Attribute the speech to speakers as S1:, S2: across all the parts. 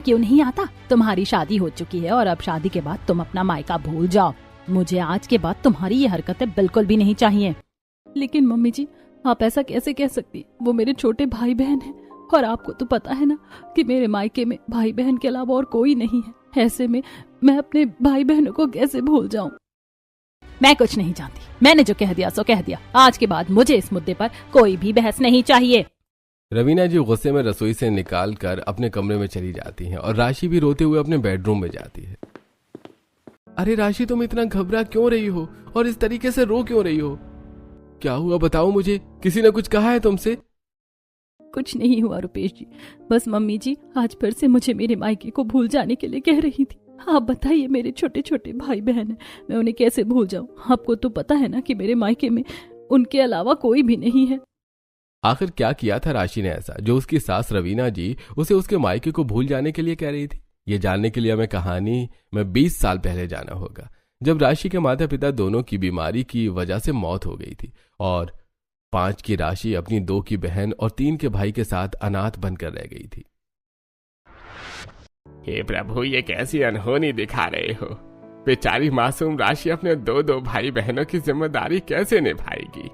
S1: क्यों नहीं आता? तुम्हारी शादी हो चुकी है और अब शादी के बाद तुम अपना मायका भूल जाओ। मुझे आज के बाद तुम्हारी ये हरकतें बिल्कुल भी नहीं चाहिए। लेकिन मम्मी जी, आप ऐसा कैसे कह सकती? वो मेरे छोटे भाई बहन हैं और आपको तो पता है ना कि मेरे मायके में भाई बहन के अलावा और कोई नहीं है। ऐसे में मैं अपने भाई बहनों को कैसे भूल जाऊं? मैं कुछ नहीं जानती। मैंने जो कह दिया सो कह दिया। आज के बाद मुझे इस मुद्दे पर कोई भी बहस नहीं चाहिए।
S2: रवीना जी गुस्से में रसोई से निकाल कर अपने कमरे में चली जाती हैं और राशि भी रोते हुए अपने बेडरूम में जाती है। अरे राशि, तुम इतना घबरा क्यों रही हो और इस तरीके से रो क्यों रही हो? क्या हुआ बताओ मुझे, किसी ने कुछ कहा है तुमसे?
S1: कुछ नहीं हुआ रुपेश जी, बस मम्मी जी आज फिर से मुझे मेरे मायके को भूल जाने के लिए कह रही थी। आप बताइए, मेरे छोटे छोटे भाई बहन हैं, मैं उन्हें कैसे भूल जाऊं? आपको तो पता है ना कि मेरे मायके में उनके अलावा कोई भी नहीं है।
S2: आखिर क्या किया था राशि ने ऐसा जो उसकी सास रवीना जी उसे उसके मायके को भूल जाने के लिए कह रही थी? ये जानने के लिए हमें कहानी में 20 साल पहले जाना होगा, जब राशि के माता पिता दोनों की बीमारी की वजह से मौत हो गई थी और 5 की राशि अपनी 2 की बहन और 3 के भाई के साथ अनाथ बनकर रह गई थी।
S3: हे प्रभु, ये कैसी अनहोनी दिखा रहे हो? बेचारी मासूम राशि अपने 2 भाई बहनों की जिम्मेदारी कैसे निभाएगी?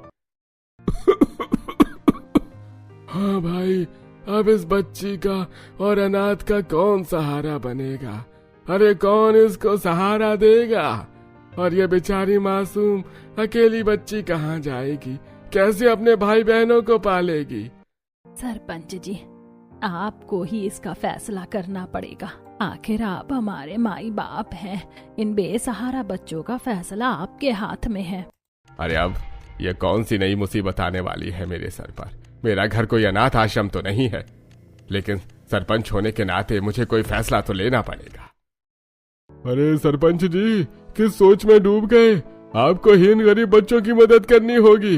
S4: हाँ भाई, अब इस बच्ची का और अनाथ का कौन सहारा बनेगा? अरे कौन इसको सहारा देगा? और ये बेचारी मासूम अकेली बच्ची कहाँ जाएगी? कैसे अपने भाई बहनों को पालेगी?
S1: सरपंच जी, आपको ही इसका फैसला करना पड़ेगा। आखिर आप हमारे माई बाप हैं। इन बेसहारा बच्चों का फैसला आपके हाथ में है।
S3: अरे अब ये कौन सी नई मुसीबत आने वाली है मेरे सर पर? मेरा घर कोई अनाथ आश्रम तो नहीं है, लेकिन सरपंच होने के नाते मुझे कोई फैसला तो लेना पड़ेगा।
S4: अरे सरपंच जी, किस सोच में डूब गए? आपको हीन गरीब बच्चों की मदद करनी होगी।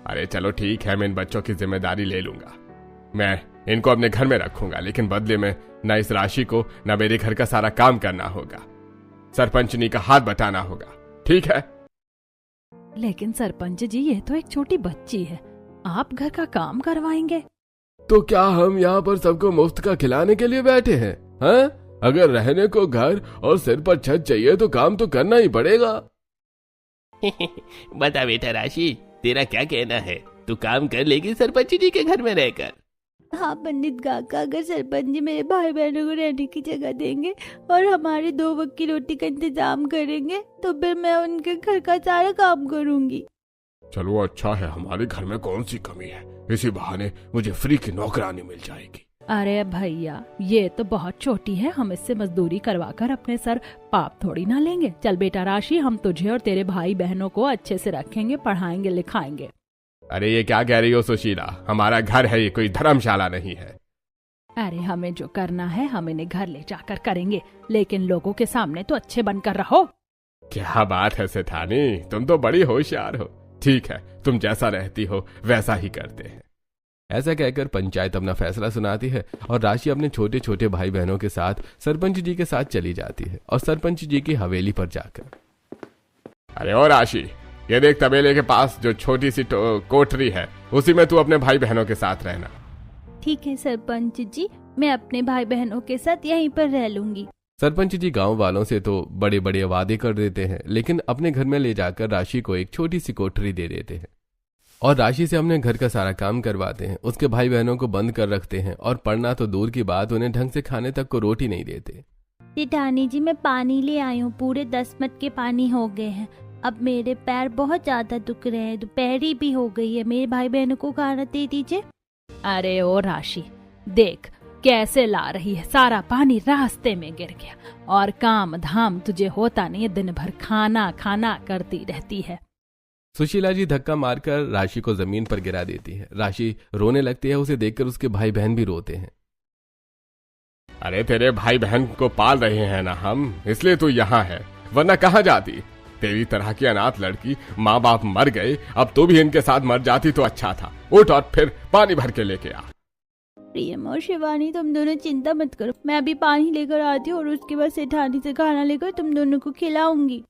S3: अरे चलो ठीक है, मैं इन बच्चों की जिम्मेदारी ले लूंगा। मैं इनको अपने घर में रखूंगा, लेकिन बदले में न इस राशि को न मेरे घर का सारा काम करना होगा। सरपंचनी का हाथ बटाना होगा, ठीक है?
S1: लेकिन सरपंच जी, ये तो एक छोटी बच्ची है, आप घर का काम करवाएंगे?
S4: तो क्या हम यहाँ पर सबको मुफ्त का खिलाने के लिए बैठे हैं? हाँ? अगर रहने को घर और सिर पर छत चाहिए तो काम तो करना ही पड़ेगा।
S5: बता बेटा राशि, तेरा क्या कहना है? तू काम कर लेगी सरपंच जी के घर में रहकर?
S6: हाँ पंडित काका, अगर सरपंच जी मेरे भाई बहनों को रहने की जगह देंगे और हमारे 2 वक्त की रोटी का इंतजाम करेंगे तो फिर मैं उनके घर का सारा काम करूंगी।
S4: चलो अच्छा है, हमारे घर में कौन सी कमी है? इसी बहाने मुझे फ्री की नौकरानी मिल जाएगी।
S1: अरे भैया, ये तो बहुत छोटी है, हम इससे मजदूरी करवाकर अपने सर पाप थोड़ी ना लेंगे। चल बेटा राशि, हम तुझे और तेरे भाई बहनों को अच्छे से रखेंगे, पढ़ाएंगे लिखाएंगे।
S3: अरे ये क्या कह रही हो सुशीला? हमारा घर है, ये कोई धर्मशाला नहीं है।
S1: अरे हमें जो करना है हम इन्हें घर ले जाकर करेंगे, लेकिन लोगों के सामने तो अच्छे बनकर रहो।
S3: क्या बात है सेठानी, तुम तो बड़ी होशियार हो। ठीक है, तुम जैसा रहती हो वैसा ही करते हैं।
S2: ऐसा कहकर पंचायत अपना फैसला सुनाती है और राशि अपने छोटे छोटे भाई बहनों के साथ सरपंच जी के साथ चली जाती है और सरपंच जी की हवेली पर जाकर।
S3: अरे ओ राशि, ये देख तबेले के पास जो छोटी सी कोठरी है, उसी में तू अपने भाई बहनों के साथ रहना।
S6: ठीक है सरपंच जी, मैं अपने भाई बहनों के साथ यहीं पर रह लूंगी।
S2: सरपंच जी गांव वालों से तो बड़े बड़े वादे कर देते हैं, लेकिन अपने घर में ले जाकर राशि को एक छोटी सी कोठरी दे देते हैं और राशि से अपने घर का सारा काम करवाते हैं। उसके भाई बहनों को बंद कर रखते हैं और पढ़ना तो दूर की बात, उन्हें ढंग से खाने तक को रोटी नहीं देते।
S6: जेठानी जी, मैं पानी ले आई हूँ, पूरे 10 मटके पानी हो गए हैं। अब मेरे पैर बहुत ज्यादा दुख रहे हैं, दोपहरी भी हो गई है, मेरे भाई बहनों को खाना दे दीजिए।
S1: अरे ओ राशि, देख कैसे ला रही है, सारा पानी रास्ते में गिर गया और काम धाम तुझे होता नहीं, दिन भर खाना खाना करती रहती है।
S2: सुशीला जी धक्का मारकर राशि को जमीन पर गिरा देती है। राशि रोने लगती है, उसे देखकर उसके भाई बहन भी रोते हैं।
S3: अरे तेरे भाई बहन को पाल रहे हैं ना हम, इसलिए तू यहाँ है, वरना कहाँ जाती? तेरी तरह की अनाथ लड़की, माँ बाप मर गए, अब तू भी इनके साथ मर जाती तो अच्छा था। उठ और फिर पानी भर के लेके आ।
S6: प्रियम और शिवानी, तुम दोनों चिंता मत करो, मैं अभी पानी लेकर आती हूँ और उसके बाद सेठानी से खाना लेकर तुम दोनों को खिलाऊंगी।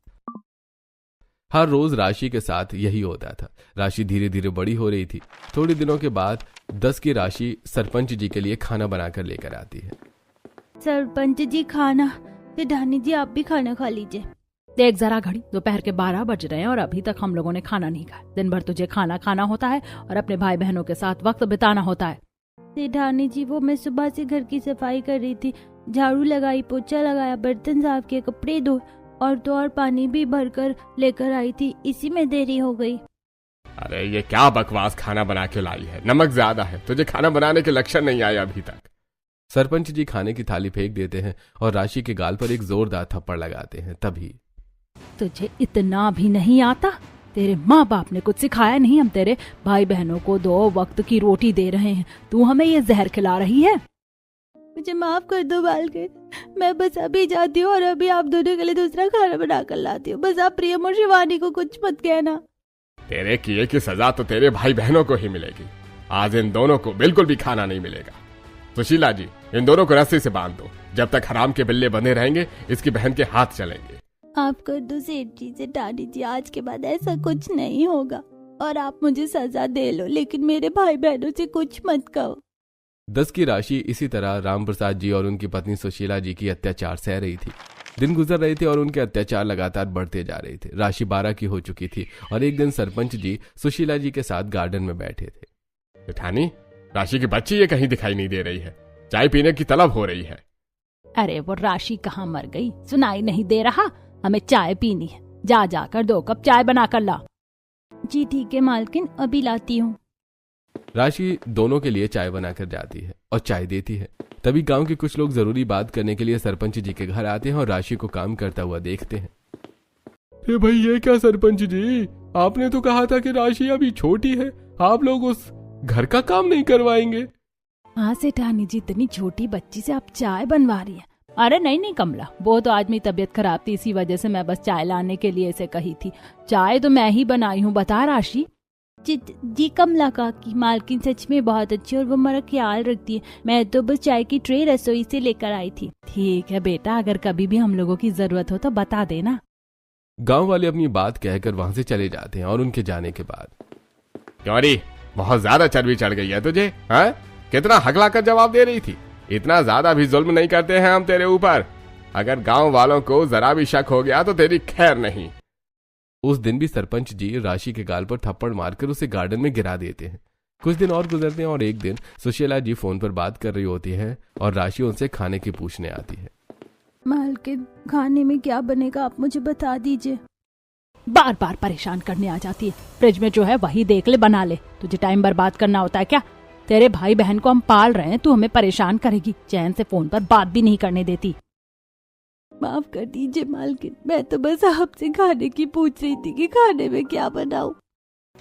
S2: हर रोज राशि के साथ यही होता था। राशि धीरे धीरे बड़ी हो रही थी। थोड़े दिनों के बाद 10 की राशि सरपंच जी के लिए खाना बनाकर लेकर आती है।
S6: सरपंच जी खाना। सेठानी जी आप भी खाना खा लीजिए।
S1: देख जरा घड़ी, दोपहर के 12 बज रहे हैं और अभी तक हम लोगों ने खाना नहीं खाया। दिन भर तुझे खाना खाना होता है और अपने भाई बहनों के साथ वक्त बिताना होता है।
S6: सेठानी जी वो मैं सुबह से घर की सफाई कर रही थी, झाड़ू लगाई, पोछा लगाया, बर्तन साफ किए, कपड़े धोए और तो और पानी भी भरकर लेकर आई थी, इसी में देरी हो गई।
S3: अरे ये क्या बकवास खाना बना के लाई है, नमक ज्यादा है, तुझे खाना बनाने के लक्षण नहीं आए अभी तक।
S2: सरपंच जी खाने की थाली फेंक देते हैं और राशि के गाल पर एक जोरदार थप्पड़ लगाते हैं। तभी
S1: तुझे इतना भी नहीं आता? तेरे माँ बाप ने कुछ सिखाया नहीं? हम तेरे भाई बहनों को 2 वक्त की रोटी दे रहे हैं, तू हमें ये जहर खिला रही है।
S6: मुझे माफ कर दो बालकर, मैं बस अभी जाती हूँ और अभी आप दोनों के लिए दूसरा खाना बना कर लाती हूँ। बस आप प्रियम और शिवानी को कुछ मत कहना।
S3: तेरे किए की सजा तो तेरे भाई बहनों को ही मिलेगी। आज इन दोनों को बिल्कुल भी खाना नहीं मिलेगा। सुशीला जी, इन दोनों को रस्सी से बांध दो। जब तक हराम के बिल्ले बंधे रहेंगे इसकी बहन के हाथ चलेंगे।
S6: आप कर दो सेठ जी, सेठानी जी, आज के बाद ऐसा कुछ नहीं होगा और आप मुझे सजा दे लो, लेकिन मेरे भाई बहनों से कुछ मत कहो।
S2: 10 की राशि इसी तरह राम प्रसाद जी और उनकी पत्नी सुशीला जी की अत्याचार सह रही थी। दिन गुजर रहे थे और उनके अत्याचार लगातार बढ़ते जा रहे थे। राशि 12 की हो चुकी थी और एक दिन सरपंच जी सुशीला जी के साथ गार्डन में बैठे थे।
S3: जेठानी, राशि की बच्ची ये कहीं दिखाई नहीं दे रही है, चाय पीने की तलब हो रही है।
S1: अरे वो राशि कहाँ मर गई, सुनाई नहीं दे रहा? हमें चाय पीनी है, जा जाकर 2 कप चाय बना कर ला।
S6: जी ठीक है मालकिन, अभी लाती हूँ।
S2: राशि दोनों के लिए चाय बनाकर जाती है और चाय देती है। तभी गांव के कुछ लोग जरूरी बात करने के लिए सरपंच जी के घर आते हैं और राशि को काम करता हुआ देखते हैं।
S4: अरे भाई ये क्या सरपंच जी, आपने तो कहा था कि राशि अभी छोटी है, आप लोग उस घर का काम नहीं करवाएंगे।
S1: हाँ सेठानी जी, इतनी छोटी बच्ची से आप चाय बनवा रही है? अरे नहीं नहीं कमला, वो तो आज मेरी तबीयत खराब थी, इसी वजह से मैं बस चाय लाने के लिए इसे कही थी। चाय तो मैं ही बनाई हूँ। बता राशि।
S6: जी कमला काकी, मालकिन सच में बहुत अच्छी और वो मेरा ख्याल रखती है। मैं तो बस चाय की ट्रे रसोई से लेकर आई थी।
S1: ठीक है बेटा, अगर कभी भी हम लोगों की जरूरत हो तो बता देना।
S2: गांव वाले अपनी बात कहकर वहां से चले जाते हैं और उनके जाने के बाद,
S3: क्यों री, बहुत ज्यादा चर्बी चढ़ गई है तुझे, हाँ? कितना हकला कर जवाब दे रही थी। इतना ज्यादा भी जुल्म नहीं करते हैं हम तेरे ऊपर। अगर गांव वालों को जरा भी शक हो गया तो तेरी खैर नहीं।
S2: उस दिन भी सरपंच जी राशि के गाल पर थप्पड़ मारकर उसे गार्डन में गिरा देते हैं। कुछ दिन और गुजरते हैं और एक दिन सुशीला जी फोन पर बात कर रही होती है और राशि उनसे खाने की पूछने आती है।
S6: मालकिन, खाने में क्या बनेगा आप मुझे बता दीजिए।
S1: बार बार परेशान करने आ जाती है। फ्रिज में जो है वही देख ले, बना ले। तुझे टाइम बर्बाद करना होता है क्या? तेरे भाई बहन को हम पाल रहे हैं, तू हमें परेशान करेगी। चैन से फोन पर बात भी नहीं करने देती।
S6: माफ कर दीजिए मालकिन, मैं तो बस आपसे खाने की पूछ रही थी कि खाने में क्या बनाऊं।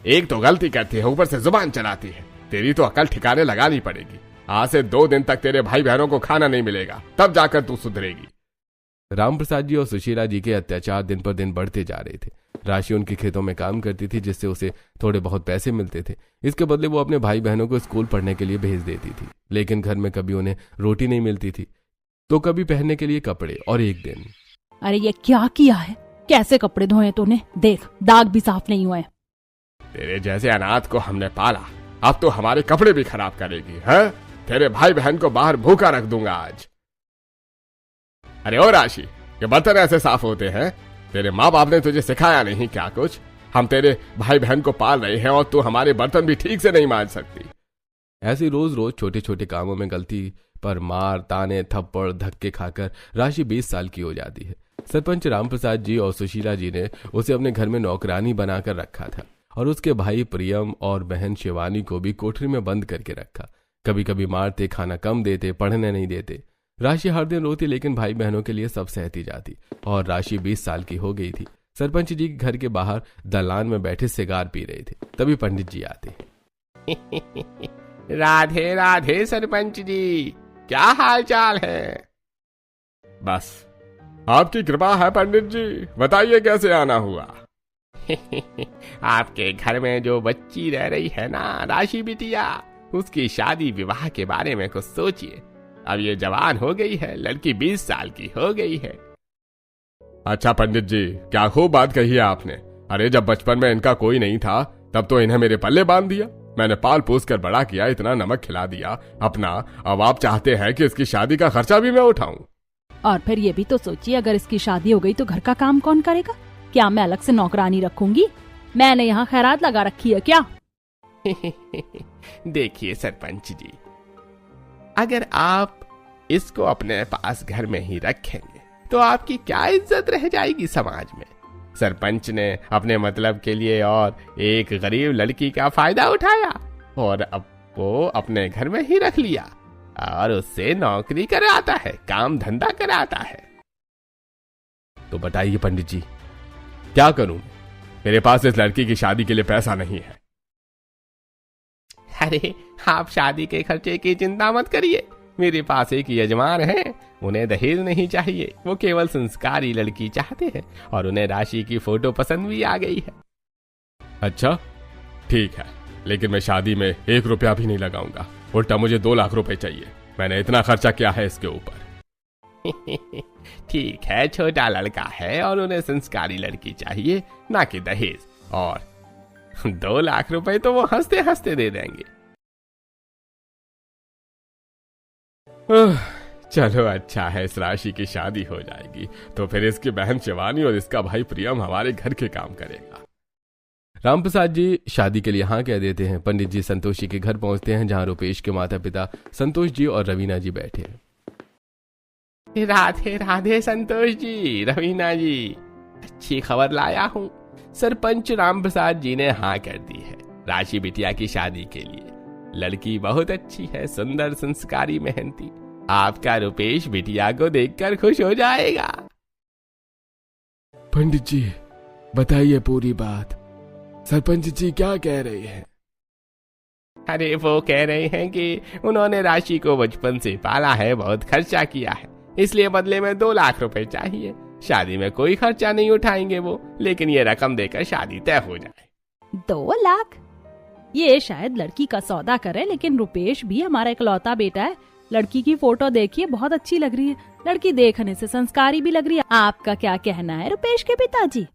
S3: एक तो गलती करती है, ऊपर से जुबान चलाती है। तेरी तो अकल ठिकाने लगानी पड़ेगी। आज से 2 दिन तक तेरे भाई बहनों को खाना नहीं मिलेगा, तब जाकर तू सुधरेगी।
S2: राम प्रसाद जी और सुशीला जी के अत्याचार दिन पर दिन बढ़ते जा रहे थे। राशि उनके खेतों में काम करती थी, जिससे उसे थोड़े बहुत पैसे मिलते थे। इसके बदले वो अपने भाई बहनों को स्कूल पढ़ने के लिए भेज देती थी, लेकिन घर में कभी उन्हें रोटी नहीं मिलती थी तो कभी पहनने के लिए कपड़े। और एक दिन,
S1: अरे ये क्या किया है? कैसे कपड़े धोए तूने? देख, दाग भी साफ नहीं हुए।
S3: तेरे जैसे अनाथ को हमने पाला, अब तो हमारे कपड़े भी खराब करेगी, है? तेरे भाई बहन को बाहर भूखा रख दूंगा आज। अरे ओ राशि, ये बर्तन ऐसे साफ होते हैं? तेरे माँ बाप ने तुझे सिखाया नहीं क्या कुछ? हम तेरे भाई बहन को पाल रहे हैं और तू हमारे बर्तन भी ठीक से नहीं मांज सकती।
S2: ऐसे रोज रोज छोटे छोटे कामों में गलती पर मार, ताने, थप्पड़, धक्के खाकर राशि 20 साल की हो जाती है। सरपंच रामप्रसाद जी और सुशीला जी ने उसे अपने घर में नौकरानी बनाकर रखा था और उसके भाई प्रियम और बहन शिवानी को भी कोठरी में बंद करके रखा। कभी कभी मारते, खाना कम देते, पढ़ने नहीं देते। राशि हर दिन रोती, लेकिन भाई बहनों के लिए सब सहती जाती। और राशि 20 साल की हो गई थी। सरपंच जी के घर के बाहर दलान में बैठे सिगार पी रहे थे। तभी पंडित जी आते।
S3: राधे राधे सरपंच जी, क्या हाल चाल है? बस आपकी कृपा है पंडित जी, बताइए कैसे आना हुआ? आपके घर में जो बच्ची रह रही है ना, राशि बिटिया, उसकी शादी विवाह के बारे में कुछ सोचिए। अब ये जवान हो गई है, लड़की 20 साल की हो गई है। अच्छा पंडित जी, क्या खूब बात कही है आपने। अरे जब बचपन में इनका कोई नहीं था तब तो इन्हें मेरे पल्ले बांध दिया, मैंने पाल पोस कर बड़ा किया, इतना नमक खिला दिया अपना। अब आप चाहते हैं कि इसकी शादी का खर्चा भी मैं उठाऊं?
S1: और फिर ये भी तो सोचिए, अगर इसकी शादी हो गई तो घर का काम कौन करेगा? क्या मैं अलग से नौकरानी रखूंगी? मैंने यहाँ खैरात लगा रखी है क्या?
S5: देखिए सरपंच जी, अगर आप इसको अपने पास घर में ही रखेंगे तो आपकी क्या इज्जत रह जाएगी समाज में? सरपंच ने अपने मतलब के लिए और एक गरीब लड़की का फायदा उठाया और अब वो अपने घर में ही रख लिया और उससे नौकरी कराता है, काम धंधा कराता है।
S3: तो बताइए पंडित जी, क्या करूं? मेरे पास इस लड़की की शादी के लिए पैसा नहीं है।
S5: अरे आप शादी के खर्चे की चिंता मत करिए, मेरे पास एक यजमान है, उन्हें दहेज नहीं चाहिए, वो केवल संस्कारी लड़की चाहते हैं और उन्हें राशि की फोटो पसंद भी आ गई है।
S3: अच्छा ठीक है, लेकिन मैं शादी में 1 रुपया भी नहीं लगाऊंगा, उल्टा मुझे 2 लाख रुपए चाहिए। मैंने इतना खर्चा किया है इसके ऊपर।
S5: ठीक है, छोटा लड़का है और उन्हें संस्कारी लड़की चाहिए, ना कि दहेज, और 2 लाख रुपए तो वो हंसते हंसते दे देंगे।
S3: चलो अच्छा है, इस राशि की शादी हो जाएगी तो फिर इसकी बहन शिवानी और इसका भाई प्रियम हमारे घर के काम करेगा।
S2: रामप्रसाद जी शादी के लिए हाँ कह देते हैं। पंडित जी संतोष जी के घर पहुंचते हैं, जहां रुपेश के माता पिता संतोष जी और रवीना जी बैठे हैं।
S5: राधे राधे संतोष जी, रवीना जी, अच्छी खबर लाया हूँ। सरपंच रामप्रसाद जी ने हाँ कर दी है राशि बिटिया की शादी के लिए। लड़की बहुत अच्छी है, सुंदर, संस्कारी, मेहनती। आपका रुपेश बिटिया को देखकर खुश हो जाएगा।
S4: पंडित जी बताइए पूरी बात, सरपंच जी क्या कह रहे हैं?
S5: अरे वो कह रहे हैं कि उन्होंने राशि को बचपन से पाला है, बहुत खर्चा किया है, इसलिए बदले में 2 लाख रुपए चाहिए। शादी में कोई खर्चा नहीं उठाएंगे वो, लेकिन ये रकम देकर शादी तय हो जाए।
S1: 2 लाख? ये शायद लड़की का सौदा करे, लेकिन रुपेश भी हमारा इकलौता बेटा है। लड़की की फोटो देखिए, बहुत अच्छी लग रही है, लड़की देखने से संस्कारी भी लग रही है। आपका क्या कहना है रुपेश के पिताजी?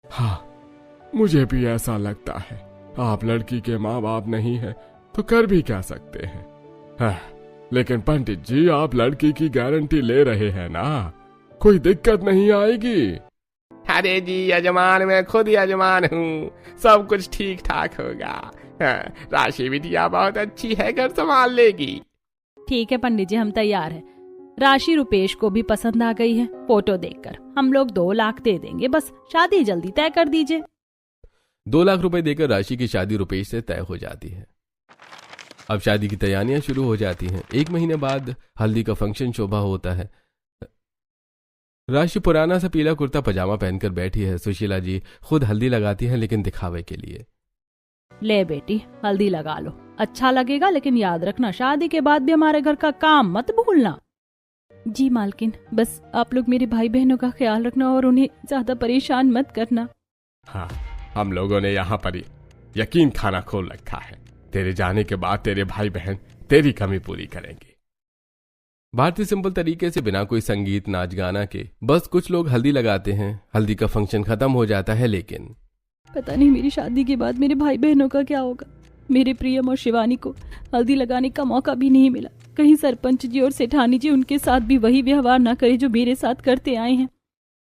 S4: हाँ मुझे भी ऐसा लगता है। आप लड़की के माँ बाप नहीं है तो कर भी क्या सकते हैं। हाँ, लेकिन पंडित जी आप लड़की की गारंटी ले रहे हैं ना, कोई दिक्कत नहीं आएगी?
S5: अरे जी यजमान, मैं खुद यजमान हूँ, सब कुछ ठीक ठाक होगा। हाँ, राशि बिटिया बहुत अच्छी है, घर संभाल लेगी।
S1: ठीक है पंडित जी, हम तैयार हैं। राशि रुपेश को भी पसंद आ गई है, फोटो देखकर हम लोग 2 लाख दे देंगे, बस शादी जल्दी तय कर दीजिए।
S2: 2 लाख रुपए देकर राशि की शादी रुपेश से तय हो जाती है। अब शादी की तैयारियां शुरू हो जाती हैं। 1 महीने बाद हल्दी का फंक्शन शोभा होता है। राशि पुराना सा पीला कुर्ता पजामा पहनकर बैठी है। सुशीला जी खुद हल्दी लगाती हैं, लेकिन दिखावे के लिए।
S1: ले बेटी हल्दी लगा लो, अच्छा लगेगा, लेकिन याद रखना शादी के बाद भी हमारे घर का काम मत भूलना। जी मालकिन, बस आप लोग मेरे भाई बहनों का ख्याल रखना और उन्हें ज्यादा परेशान मत करना।
S3: हाँ, हम लोगों ने यहाँ पर यकीन खाना खोल रखा है, तेरे जाने के बाद तेरे भाई बहन तेरी कमी पूरी करेंगे।
S2: भारतीय सिंपल तरीके से बिना कोई संगीत नाच गाना के बस कुछ लोग हल्दी लगाते हैं। हल्दी का फंक्शन खत्म हो जाता है, लेकिन
S1: पता नहीं मेरी शादी के बाद मेरे भाई बहनों का क्या होगा। मेरे प्रियम और शिवानी को हल्दी लगाने का मौका भी नहीं मिला। कहीं सरपंच जी और सेठानी जी उनके साथ भी वही व्यवहार ना करे जो मेरे साथ करते आए हैं।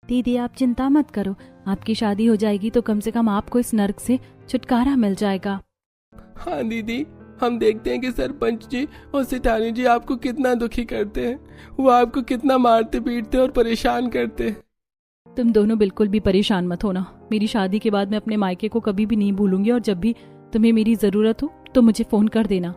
S1: दीदी आप चिंता मत करो, आपकी शादी हो जाएगी तो कम से कम आपको इस नर्क से छुटकारा मिल जाएगा।
S2: हाँ दीदी, हम देखते हैं कि सरपंच जी और सेठानी जी आपको कितना दुखी करते हैं। वो आपको कितना मारते पीटते और परेशान करते हैं।
S1: तुम दोनों बिल्कुल भी परेशान मत होना। मेरी शादी के बाद मैं अपने मायके को कभी भी नहीं भूलूंगी, और जब भी तुम्हें मेरी जरूरत हो तो मुझे फोन कर देना।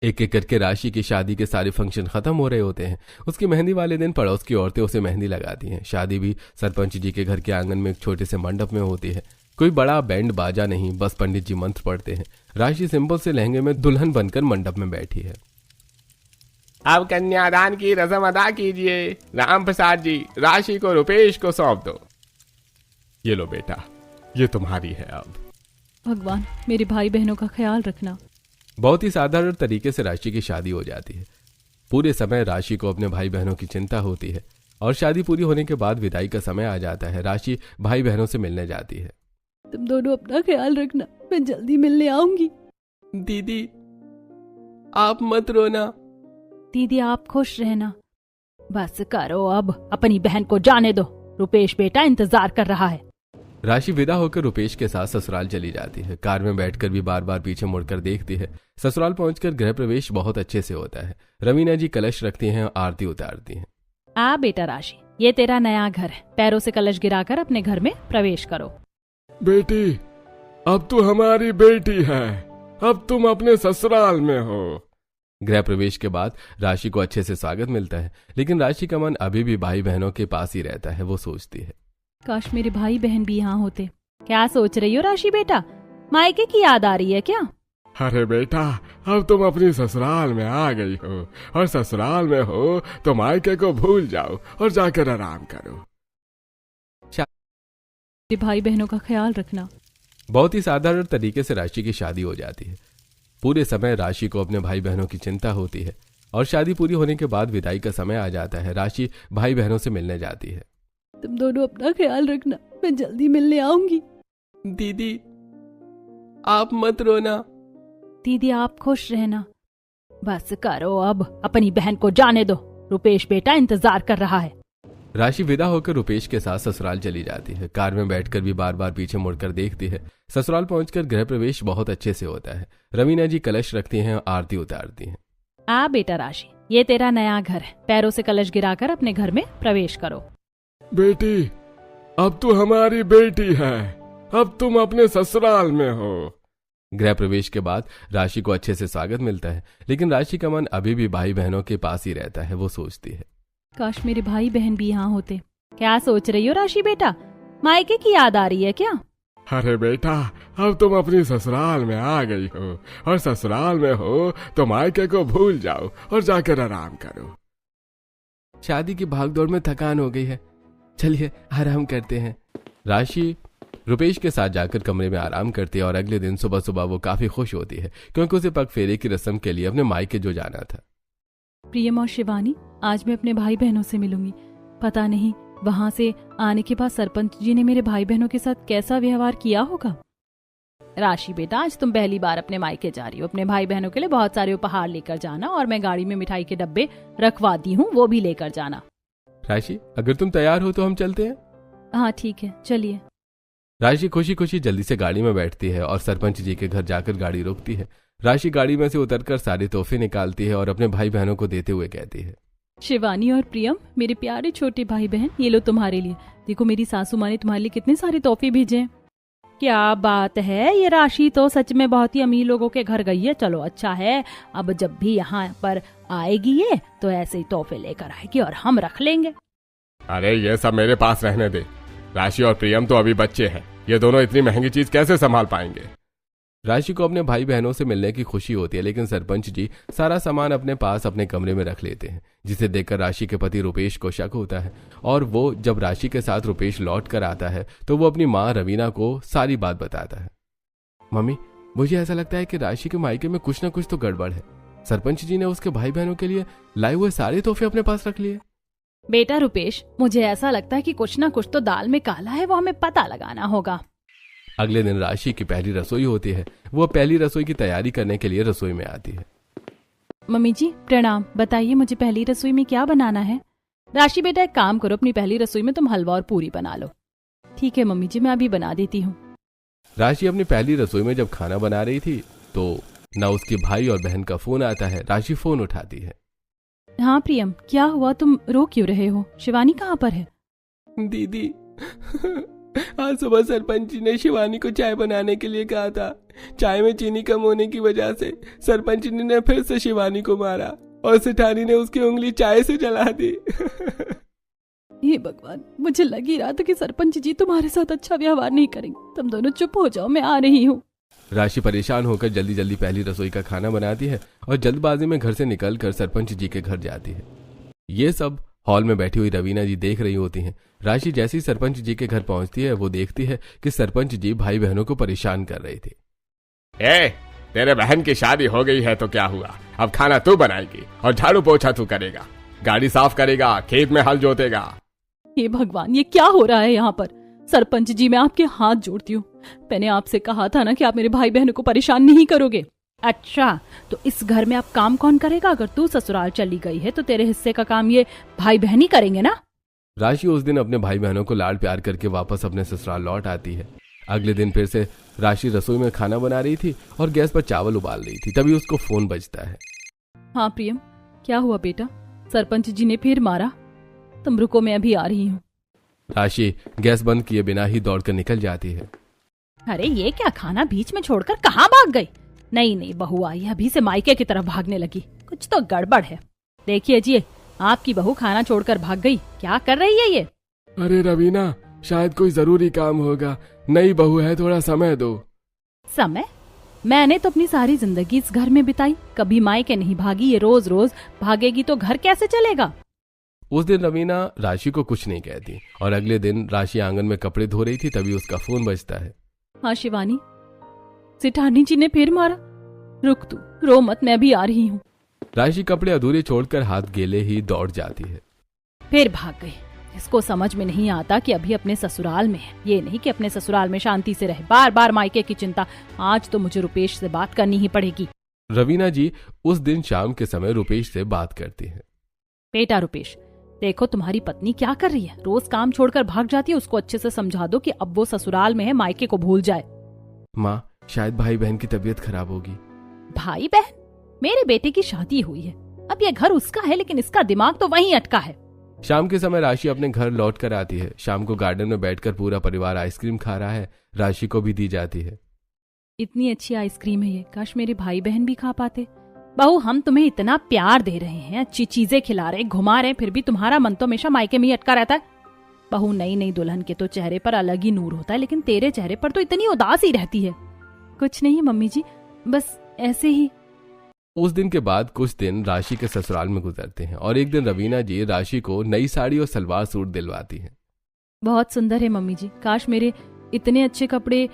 S2: एक एक करके राशि की शादी के सारे फंक्शन खत्म हो रहे होते हैं। उसकी मेहंदी वाले दिन पड़ोस की औरतें उसे मेहंदी लगाती हैं। शादी भी सरपंच जी के घर के आंगन में एक छोटे से मंडप में होती है। कोई बड़ा बैंड बाजा नहीं, बस पंडित जी मंत्र पढ़ते हैं। राशि सिंपल से लहंगे में दुल्हन बनकर मंडप में बैठी है।
S5: अब कन्यादान की रस्म अदा कीजिए। राम प्रसाद जी, राशि को रुपेश को सौंप दो।
S3: ये लो बेटा, ये तुम्हारी है। अब
S1: भगवान मेरे भाई बहनों का ख्याल रखना।
S2: बहुत ही साधारण तरीके से राशि की शादी हो जाती है। पूरे समय राशि को अपने भाई बहनों की चिंता होती है, और शादी पूरी होने के बाद विदाई का समय आ जाता है। राशि भाई बहनों से मिलने जाती है।
S1: तुम दोनों अपना ख्याल रखना, मैं जल्दी मिलने आऊंगी।
S2: दीदी आप मत रोना।
S1: दीदी आप खुश रहना। बस करो, अब अपनी बहन को जाने दो, रुपेश बेटा इंतजार कर रहा है।
S2: राशि विदा होकर रुपेश के साथ ससुराल चली जाती है। कार में बैठकर भी बार बार पीछे मुड़कर देखती है। ससुराल पहुंचकर गृह प्रवेश बहुत अच्छे से होता है। रवीना जी कलश रखती हैं और आरती उतारती हैं।
S1: आ बेटा राशि, ये तेरा नया घर है, पैरों से कलश गिराकर अपने घर में प्रवेश करो।
S4: बेटी, अब तू हमारी बेटी है, अब तुम अपने ससुराल में हो।
S2: गृह प्रवेश के बाद राशि को अच्छे से स्वागत मिलता है, लेकिन राशि का मन अभी भी भाई बहनों के पास ही रहता है। वो सोचती है,
S1: काश मेरे भाई बहन भी यहाँ होते। क्या सोच रही हो राशि बेटा, मायके की याद आ रही है क्या?
S4: अरे बेटा, अब तुम अपनी ससुराल में आ गई हो, और ससुराल में हो तो मायके को भूल जाओ और जाकर आराम करो।
S1: मेरे भाई बहनों का ख्याल रखना।
S2: बहुत ही साधारण तरीके से राशि की शादी हो जाती है। पूरे समय राशि को अपने भाई बहनों की चिंता होती है, और शादी पूरी होने के बाद विदाई का समय आ जाता है। राशि भाई बहनों से मिलने जाती है।
S1: तुम दोनों अपना ख्याल रखना, मैं जल्दी मिलने आऊंगी।
S2: दीदी आप मत रोना।
S1: दीदी आप खुश रहना। बस करो, अब अपनी बहन को जाने दो, रुपेश बेटा इंतजार कर रहा है।
S2: राशि विदा होकर रुपेश के साथ ससुराल चली जाती है। कार में बैठकर भी बार बार पीछे मुड़कर देखती है। ससुराल पहुंचकर गृह प्रवेश बहुत अच्छे से होता है। रवीना जी कलश रखती हैं और आरती उतारती हैं।
S1: आ बेटा राशि, ये तेरा नया घर है, पैरों से कलश गिराकर अपने घर में प्रवेश करो।
S4: बेटी, अब तू हमारी बेटी है, अब तुम अपने ससुराल में हो।
S2: गृह प्रवेश के बाद राशि को अच्छे से स्वागत मिलता है, लेकिन राशि का मन अभी भी भाई बहनों के पास ही रहता है। वो सोचती है,
S1: काश मेरे भाई बहन भी यहाँ होते। क्या सोच रही हो राशि बेटा, मायके की याद आ रही है क्या?
S4: अरे बेटा, अब तुम अपनी ससुराल में आ गई हो, और ससुराल में हो तो मायके को भूल जाओ और जाकर आराम करो।
S2: शादी की भागदौड़ में थकान हो गई है, चलिए आराम करते हैं। राशि रुपेश के साथ जाकर कमरे में आराम करती है, और अगले दिन सुबह सुबह वो काफी खुश होती है, क्योंकि उसे पग फेरे की रस्म के लिए अपने मायके जो जाना था।
S1: प्रियम और शिवानी, आज मैं अपने भाई बहनों से मिलूंगी। पता नहीं वहां से आने के बाद सरपंच जी ने मेरे भाई बहनों के साथ कैसा व्यवहार किया होगा। राशि बेटा, आज तुम पहली बार अपने मायके जा रही हो। अपने भाई बहनों के लिए बहुत सारे उपहार लेकर जाना, और मैं गाड़ी में मिठाई के डब्बे रखवा दी हूँ, वो भी लेकर जाना।
S2: राशि, अगर तुम तैयार हो तो हम चलते हैं।
S1: हाँ ठीक है, चलिए।
S2: राशि खुशी खुशी जल्दी से गाड़ी में बैठती है और सरपंच जी के घर जाकर गाड़ी रोकती है। राशि गाड़ी में से उतरकर सारे तोहफे निकालती है और अपने भाई बहनों को देते हुए कहती है,
S1: शिवानी और प्रियम, मेरे प्यारे छोटे भाई बहन, ये लो तुम्हारे लिए। देखो मेरी सासू माँ ने तुम्हारे लिए कितने सारे तोहफे भेजे हैं। क्या बात है, ये राशि तो सच में बहुत ही अमीर लोगों के घर गई है। चलो अच्छा है, अब जब भी यहाँ पर आएगी ये तो ऐसे ही तोहफे लेकर आएगी और हम रख लेंगे।
S3: अरे ये सब मेरे पास रहने दे। राशि और प्रियम तो अभी बच्चे हैं, ये दोनों इतनी महंगी चीज कैसे संभाल पाएंगे।
S2: राशि को अपने भाई बहनों से मिलने की खुशी होती है, लेकिन सरपंच जी सारा सामान अपने पास अपने कमरे में रख लेते हैं, जिसे देखकर राशि के पति रुपेश को शक होता है। और वो जब राशि के साथ रुपेश लौट कर आता है तो वो अपनी माँ रवीना को सारी बात बताता है। मम्मी, मुझे ऐसा लगता है कि राशि के मायके में कुछ न कुछ तो गड़बड़ है। सरपंच जी ने उसके भाई बहनों के लिए लाए हुए सारे तोहफे अपने पास रख लिए।
S1: बेटा रुपेश, मुझे ऐसा लगता है कि कुछ ना कुछ तो दाल में काला है, वो हमें पता लगाना होगा।
S2: अगले दिन राशि की पहली रसोई होती है। वो पहली रसोई की तैयारी करने के लिए रसोई में आती है।
S1: मम्मी जी प्रणाम, बताइए मुझे पहली रसोई में क्या बनाना है? राशि बेटा एक काम करो, अपनी पहली रसोई में तुम हलवा और पूरी बना लो। ठीक है मम्मी जी, मैं अभी बना देती हूँ।
S2: राशि अपनी पहली रसोई में जब खाना बना रही थी तो ना उसके भाई और बहन का फोन आता है। राशि फोन उठाती है।
S1: हाँ प्रियम, क्या हुआ, तुम रो क्यों रहे हो? शिवानी कहाँ पर है?
S2: दीदी, आज सुबह सरपंच जी ने शिवानी को चाय बनाने के लिए कहा था। चाय में चीनी कम होने की वजह से सरपंच जी ने फिर से शिवानी को मारा और सेठानी ने उसकी उंगली चाय से जला दी।
S1: हे भगवान, मुझे लग ही रहा था कि सरपंच जी तुम्हारे साथ अच्छा व्यवहार नहीं करेंगे। तुम दोनों चुप हो जाओ, मैं आ रही हूँ।
S2: राशि परेशान होकर जल्दी जल्दी पहली रसोई का खाना बनाती है और जल्दबाजी में घर से निकलकर सरपंच जी के घर जाती है। ये सब हॉल में बैठी हुई रवीना जी देख रही होती हैं। राशि जैसे ही सरपंच जी के घर पहुंचती है वो देखती है कि सरपंच जी भाई बहनों को परेशान कर रहे थे।
S3: तेरे बहन की शादी हो गई है तो क्या हुआ, अब खाना तू बनाएगी और झाड़ू पोछा तू करेगा, गाड़ी साफ करेगा, खेत में हल जोतेगा।
S1: हे भगवान, ये क्या हो रहा है यहाँ पर? सरपंच जी, मैं आपके हाथ जोड़ती हूँ, मैंने आपसे कहा था ना कि आप मेरे भाई बहनों को परेशान नहीं करोगे। अच्छा, तो इस घर में अब काम कौन करेगा? अगर तू ससुराल चली गई है तो तेरे हिस्से का काम ये भाई बहन ही करेंगे ना?
S2: राशि उस दिन अपने भाई बहनों को लाड प्यार करके वापस अपने ससुराल लौट आती है। अगले दिन फिर से राशि रसोई में खाना बना रही थी और गैस पर चावल उबाल रही थी, तभी उसको फोन बजता है।
S1: हाँ प्रियम, क्या हुआ बेटा? सरपंच जी ने फिर मारा? तुम रुको, मैं अभी आ रही हूँ।
S2: राशि गैस बंद किए बिना ही दौड़कर निकल जाती है।
S1: अरे ये क्या, खाना बीच में छोड़कर कहाँ भाग गई? नहीं, बहू आई अभी से मायके की तरफ भागने लगी, कुछ तो गड़बड़ है। देखिए जी, आपकी बहू खाना छोड़कर भाग गई, क्या कर रही है ये?
S4: अरे रवीना, शायद कोई जरूरी काम होगा, नई बहू है, थोड़ा समय दो।
S1: समय? मैंने तो अपनी सारी जिंदगी इस घर में बिताई, कभी मायके नहीं भागी, ये रोज रोज भागेगी तो घर कैसे चलेगा?
S2: उस दिन रवीना राशि को कुछ नहीं कहती और अगले दिन राशि आंगन में कपड़े धो रही थी, तभी उसका फोन बजता है।
S1: हाँ शिवानी, सिठानी जी ने फिर मारा। रुक तू, रो मत, मैं भी आ रही हूँ।
S2: राशि कपड़े अधूरे छोड़कर हाथ गेले ही दौड़ जाती है।
S1: फिर भाग गई। इसको समझ में नहीं आता कि अभी अपने ससुराल में है, ये नहीं कि अपने ससुराल में शांति से रहे, बार बार मायके की चिंता। आज तो मुझे रुपेश से बात करनी ही पड़ेगी।
S2: रवीना जी उस दिन शाम के समय रुपेश से बात करती है।
S1: बेटा रुपेश, देखो तुम्हारी पत्नी क्या कर रही है, रोज काम छोड़कर भाग जाती है। उसको अच्छे से समझा दो कि अब वो ससुराल में है, मायके को भूल जाए।
S2: माँ, शायद भाई बहन की तबीयत खराब होगी।
S1: भाई बहन? मेरे बेटे की शादी हुई है, अब ये घर उसका है, लेकिन इसका दिमाग तो वहीं अटका है।
S2: शाम के समय राशि अपने घर लौट कर आती है। शाम को गार्डन में बैठकर पूरा परिवार आइसक्रीम खा रहा है, राशि को भी दी जाती है।
S1: इतनी अच्छी आइसक्रीम है ये, काश मेरे भाई बहन भी खा पाते। बहू, हम तुम्हें इतना प्यार दे रहे हैं, अच्छी चीजें खिला रहे, घुमा रहे, फिर भी तुम्हारा मन तो हमेशा मायके में ही अटका रहता है। बहू, नई दुल्हन के तो चेहरे पर अलग ही नूर होता है, लेकिन तेरे चेहरे पर तो इतनी उदास ही रहती है। कुछ नहीं मम्मी जी, बस ऐसे ही।
S2: उस दिन के बाद कुछ दिन राशि के ससुराल में गुजरते हैं और एक दिन रवीना जी राशि को नई साड़ी और सलवार सूट दिलवाती हैं।
S1: बहुत सुंदर है मम्मी जी, काश मेरे इतने अच्छे कपड़े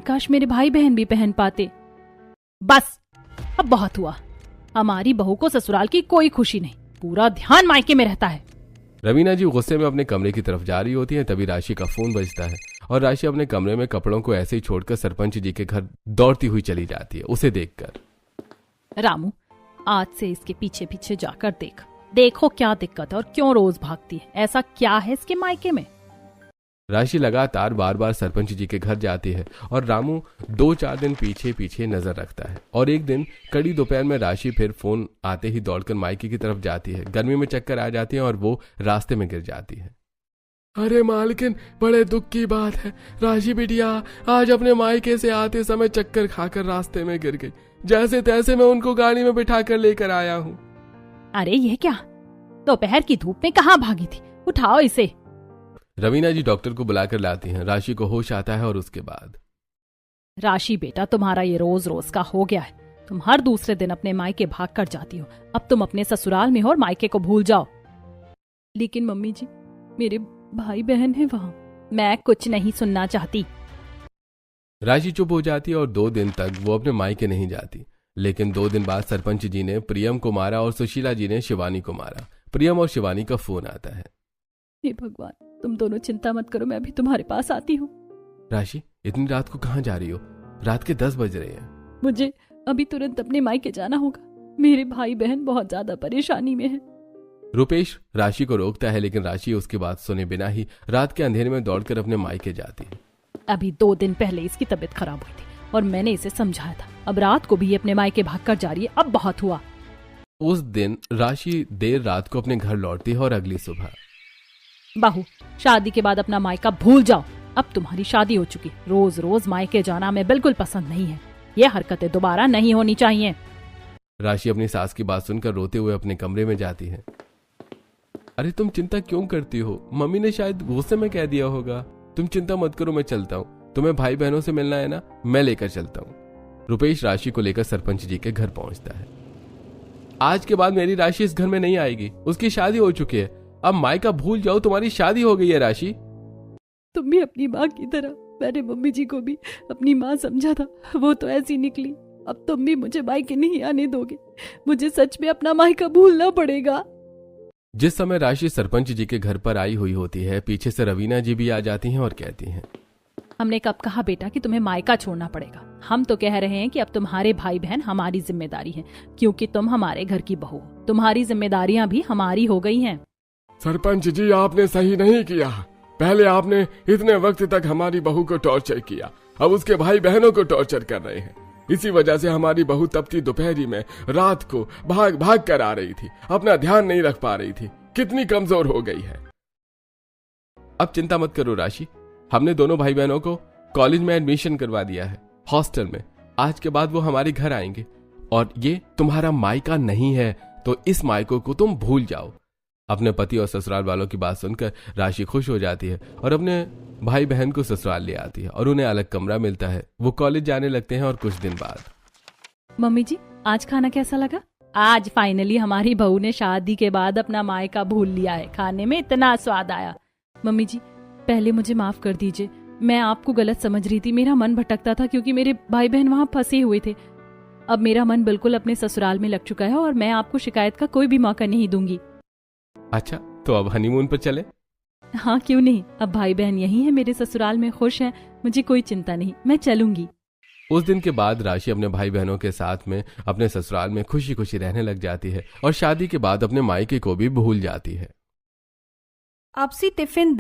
S1: काश मेरे भाई बहन भी पहन पाते। बस, अब बहुत हुआ। हमारी बहू को ससुराल की कोई खुशी नहीं, पूरा ध्यान मायके में रहता है।
S2: रवीना जी गुस्से में अपने कमरे की तरफ जा रही होती हैं, तभी राशि का फोन बजता है और राशि अपने कमरे में कपड़ों को ऐसे ही छोड़कर सरपंच जी के घर दौड़ती हुई चली जाती है। उसे देखकर,
S1: रामू, आज से इसके पीछे पीछे जाकर देखो क्या दिक्कत है और क्यों रोज भागती है, ऐसा क्या है इसके मायके में?
S2: राशि लगातार बार बार सरपंच जी के घर जाती है और रामू 2-4 दिन पीछे पीछे नजर रखता है। और एक दिन कड़ी दोपहर में राशि फिर फोन आते ही दौड़कर मायके की तरफ जाती है। गर्मी में चक्कर आ जाती है और वो रास्ते में गिर जाती है।
S4: अरे मालकिन, बड़े दुख की बात है, राशि बिटिया आज अपने मायके से आते समय चक्कर खाकर रास्ते में गिर गई। जैसे तैसे मैं उनको गाड़ी में बिठा कर लेकर आया हूँ।
S1: अरे ये क्या, दोपहर की धूप में कहाँ भागी थी? उठाओ इसे।
S2: रवीना जी डॉक्टर को बुलाकर लाती हैं। राशि को होश आता है और उसके बाद,
S1: राशि बेटा, तुम्हारा ये रोज रोज का हो गया है। तुम हर दूसरे दिन अपने मायके भाग कर जाती हो, अब तुम अपने ससुराल में हो और मायके को भूल जाओ। लेकिन मम्मी जी, मेरे भाई बहन है वहां। मैं कुछ नहीं सुनना चाहती।
S2: राशि चुप हो जाती है और 2 दिन तक वो अपने मायके नहीं जाती। लेकिन 2 दिन बाद सरपंच जी ने प्रियम को मारा और सुशीला जी ने शिवानी को मारा। प्रियम और शिवानी का फोन आता है।
S1: हे भगवान, तुम दोनों चिंता मत करो, मैं अभी तुम्हारे पास आती हूँ।
S2: राशि, इतनी रात को कहाँ जा रही हो? रात के 10 बज रहे हैं।
S1: मुझे अभी तुरंत अपने मायके जाना होगा, मेरे भाई बहन बहुत ज्यादा परेशानी में है।
S2: रुपेश राशि को रोकता है, लेकिन राशि उसकी बात सुने बिना ही रात के अंधेरे में दौड़कर अपने मायके जाती है।
S1: अभी 2 दिन पहले इसकी तबीयत खराब हुई थी और मैंने इसे समझाया था, अब रात को भी ये अपने मायके भागकर जा रही है, अब बहुत हुआ।
S2: उस दिन राशि देर रात को अपने घर लौटती है और अगली सुबह,
S1: बहू, शादी के बाद अपना मायका भूल जाओ, अब तुम्हारी शादी हो चुकी, रोज रोज मायके जाना हमें बिल्कुल पसंद नहीं है, ये हरकतें दोबारा नहीं होनी चाहिए।
S2: राशि अपनी सास की बात सुनकर रोते हुए अपने कमरे में जाती है। अरे तुम चिंता क्यों करती हो? मम्मी ने शायद गुस्से में कह दिया होगा। तुम चिंता मत करो, मैं चलता हूँ। तुम्हें भाई बहनों से मिलना है ना, मैं लेकर चलता हूँ। रुपेश राशि को लेकर सरपंच जी के घर पहुंचता है। आज के बाद मेरी राशि इस घर में नहीं आएगी, उसकी शादी हो चुकी है, अब मायका भूल जाओ, तुम्हारी शादी हो गई है। राशि,
S1: तुम भी अपनी माँ की तरह, मैंने मम्मी जी को भी अपनी माँ समझा था, वो तो ऐसी निकली, अब तुम भी मुझे मायके नहीं आने दोगे, मुझे सच में अपना मायका भूलना पड़ेगा।
S2: जिस समय राशि सरपंच जी के घर पर आई हुई होती है, पीछे से रवीना जी भी आ जाती हैं और कहती हैं,
S1: हमने कब कहा बेटा कि तुम्हें मायका छोड़ना पड़ेगा। हम तो कह रहे हैं कि अब तुम्हारे भाई बहन हमारी जिम्मेदारी हैं, क्योंकि तुम हमारे घर की बहू हो। तुम्हारी जिम्मेदारियां भी हमारी हो गई हैं।
S4: सरपंच जी, आपने सही नहीं किया। पहले आपने इतने वक्त तक हमारी बहू को टॉर्चर किया, अब उसके भाई बहनों को टॉर्चर कर रहे हैं। इसी वजह से हमारी बहू तपती दोपहरी में रात को भाग भाग कर आ रही थी, अपना ध्यान नहीं रख पा रही थी। कितनी कमजोर हो गई है।
S2: अब चिंता मत करो राशि, हमने दोनों भाई बहनों को कॉलेज में एडमिशन करवा दिया है, हॉस्टल में। आज के बाद वो हमारे घर आएंगे और ये तुम्हारा मायका नहीं है, तो इस मायको को तुम भूल जाओ। अपने पति और ससुराल वालों की बात सुनकर राशि खुश हो जाती है और अपने भाई बहन को ससुराल ले आती है और उन्हें अलग कमरा मिलता है। वो कॉलेज जाने लगते हैं और कुछ दिन बाद।
S1: मम्मी जी, आज खाना कैसा लगा? आज फाइनली हमारी बहू ने शादी के बाद अपना मायका भूल लिया है। खाने में इतना स्वाद आया। मम्मी जी, पहले मुझे माफ कर दीजिए, मैं आपको गलत समझ रही थी। मेरा मन भटकता था क्योंकि मेरे भाई बहन वहाँ फंसे हुए थे। अब मेरा मन बिल्कुल अपने ससुराल में लग चुका है और मैं आपको शिकायत का कोई भी मौका नहीं दूंगी।
S2: अच्छा, तो अब हनीमून पर चले?
S1: हाँ, क्यों नहीं। अब भाई बहन यही है, मेरे ससुराल में खुश हैं, मुझे कोई चिंता नहीं, मैं चलूंगी।
S2: उस दिन के बाद राशि अपने भाई बहनों के साथ में अपने ससुराल में खुशी खुशी रहने लग जाती है और शादी के बाद अपने मायके को भी भूल जाती है।
S7: आपसी टिफिन